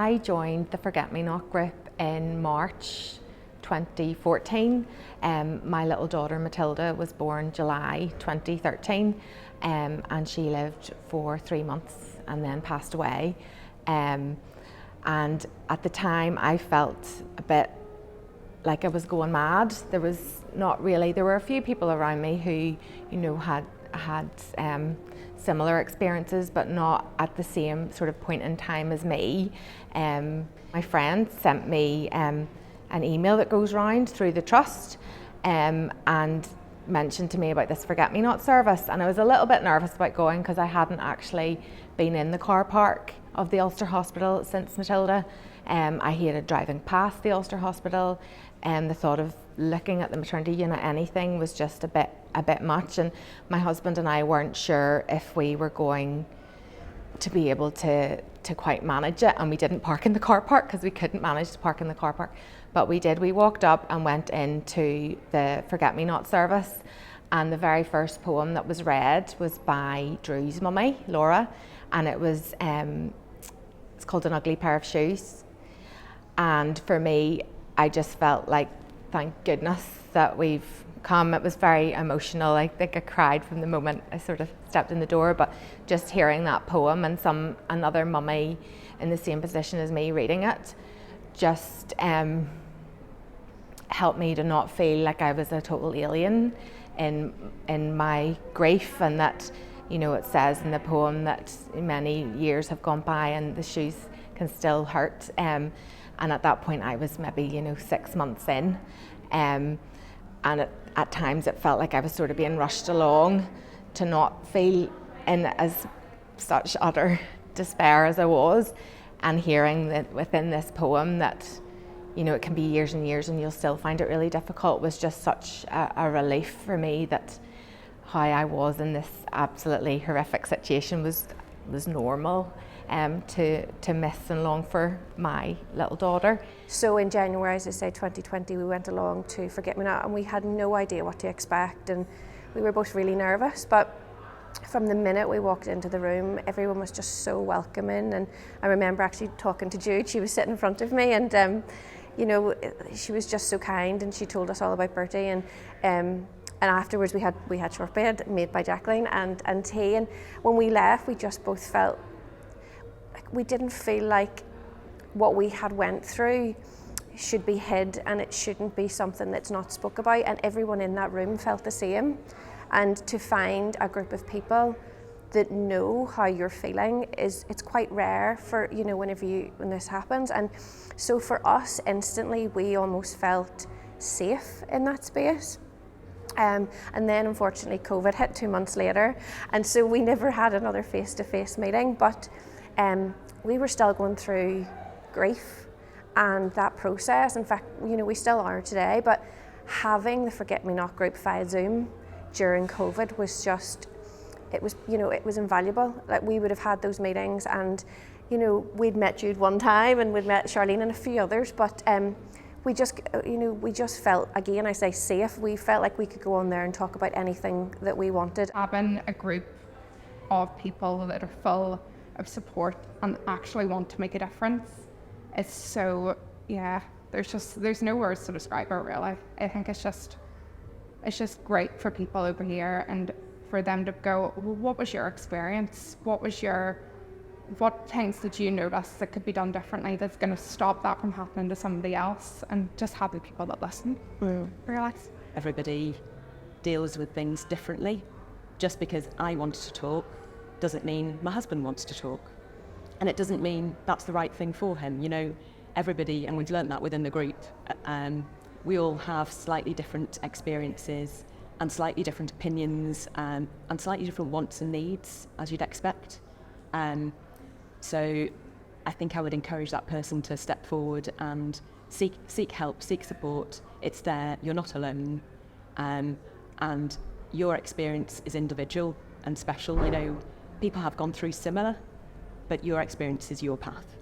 I joined the Forget Me Not group in March 2014. My little daughter Matilda was born July 2013, and she lived for 3 months and then passed away. And at the time I felt a bit like I was going mad. There were a few people around me who, had similar experiences, but not at the same sort of point in time as me. My friend sent me an email that goes round through the trust, and mentioned to me about this Forget Me Not service, and I was a little bit nervous about going because I hadn't actually been in the car park of the Ulster Hospital since Matilda. I hated driving past the Ulster Hospital, and the thought of looking at the maternity unit, anything, was just a bit much, and my husband and I weren't sure if we were going to be able to quite manage it, and we didn't park in the car park because we couldn't manage to park in the car park. But we did. We walked up and went into the Forget Me Not service, and the very first poem that was read was by Drew's mummy, Laura, and it's called An Ugly Pair of Shoes. And for me, I just felt like, thank goodness that we've come. It was very emotional. I think I cried from the moment I sort of stepped in the door, but just hearing that poem and another mummy in the same position as me reading it just helped me to not feel like I was a total alien in my grief, and that, it says in the poem that many years have gone by and the shoes can still hurt. And at that point I was maybe 6 months in, and at times it felt like I was sort of being rushed along to not feel in as such utter despair as I was, and hearing that within this poem that it can be years and years and you'll still find it really difficult was just such a relief for me, that how I was in this absolutely horrific situation was normal. To miss and long for my little daughter. So in January, as I say, 2020, we went along to Forget Me Not, and we had no idea what to expect, and we were both really nervous, but from the minute we walked into the room, everyone was just so welcoming. And I remember actually talking to Jude. She was sitting in front of me, and she was just so kind, and she told us all about Bertie, and afterwards we had shortbread made by Jacqueline and tea, and when we left we just both felt like we didn't feel like what we had went through should be hid, and it shouldn't be something that's not spoke about, and everyone in that room felt the same. And to find a group of people that know how you're feeling it's quite rare for when this happens. And so for us, instantly we almost felt safe in that space. And then unfortunately COVID hit 2 months later, and so we never had another face-to-face meeting, but we were still going through grief and that process. In fact, we still are today, but having the Forget Me Not group via Zoom during COVID was just, it was invaluable. Like, we would have had those meetings, and we'd met Jude one time and we'd met Charlene and a few others, but we just felt, again I say, safe. We felt like we could go on there and talk about anything that we wanted. Having a group of people that are full of support and actually want to make a difference is so, there's no words to describe it, really. I think it's just great for people over here, and for them to go, well, what was your experience? What things did you notice that could be done differently that's going to stop that from happening to somebody else? And just have the people that listen realise. Everybody deals with things differently. Just because I wanted to talk doesn't mean my husband wants to talk. And it doesn't mean that's the right thing for him. Everybody, and we've learned that within the group, we all have slightly different experiences and slightly different opinions, and slightly different wants and needs, as you'd expect. So I think I would encourage that person to step forward and seek help, seek support. It's there, you're not alone, and your experience is individual and special. People have gone through similar, but your experience is your path.